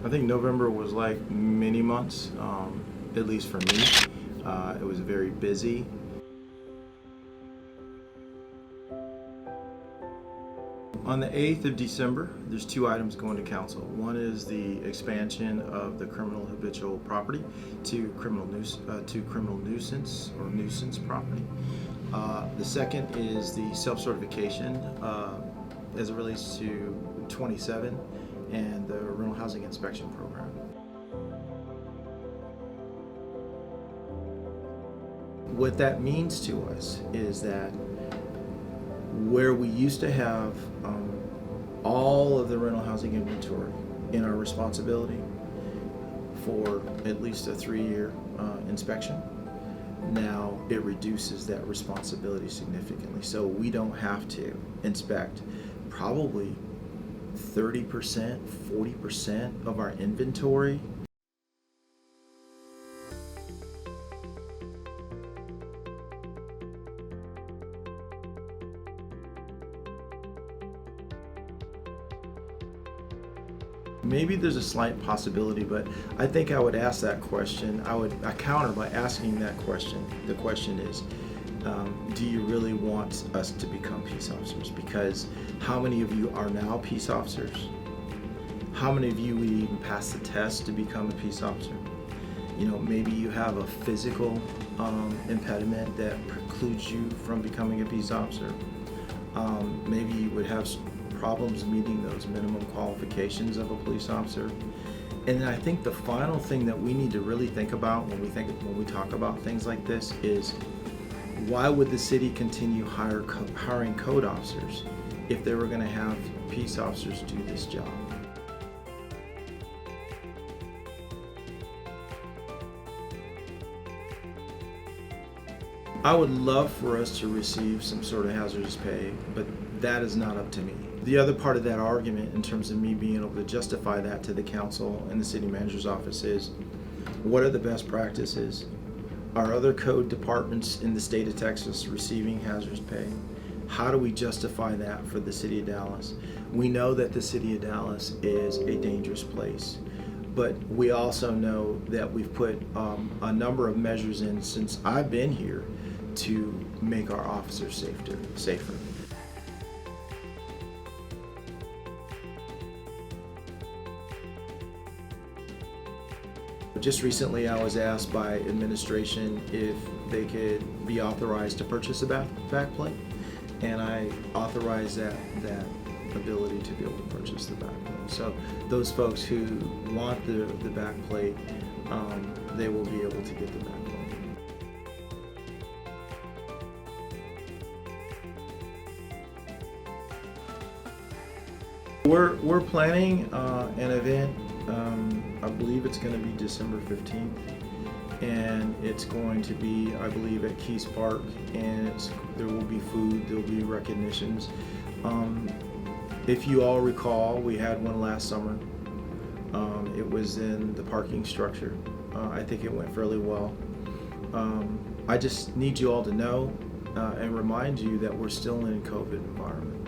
I think November was like many months, at least for me. It was very busy. On the 8th of December, there's two items going to council. One is the expansion of the criminal habitual property to criminal nuisance or nuisance property. The second is the self-certification as it relates to 27 and the rental housing inspection program. What that means to us is that where we used to have all of the rental housing inventory in our responsibility for at least a 3-year inspection, now it reduces that responsibility significantly. So we don't have to inspect probably 30%, 40% of our inventory. Maybe there's a slight possibility, but I think I would ask that question. I counter by asking that question. The question is, do you really want us to become peace officers? Because how many of you are now peace officers? How many of you would even pass the test to become a peace officer? You know, maybe you have a physical impediment that precludes you from becoming a peace officer. Maybe you would have problems meeting those minimum qualifications of a police officer. And then I think the final thing that we need to really think about when we talk about things like this is, why would the city continue hiring code officers if they were going to have peace officers do this job? I would love for us to receive some sort of hazardous pay, but that is not up to me. The other part of that argument, in terms of me being able to justify that to the council and the city manager's office, is what are the best practices? Are other code departments in the state of Texas receiving hazardous pay? How do we justify that for the city of Dallas? We know that the city of Dallas is a dangerous place, but we also know that we've put a number of measures in since I've been here to make our officers safer. Just recently I was asked by administration if they could be authorized to purchase a backplate, and I authorized that ability to be able to purchase the backplate. So those folks who want the backplate, they will be able to get the backplate. We're planning an event. I believe it's going to be December 15th, and it's going to be, I believe, at Keys Park, and there will be food, there will be recognitions. If you all recall, we had one last summer. It was in the parking structure. I think it went fairly well. I just need you all to know and remind you that we're still in a COVID environment.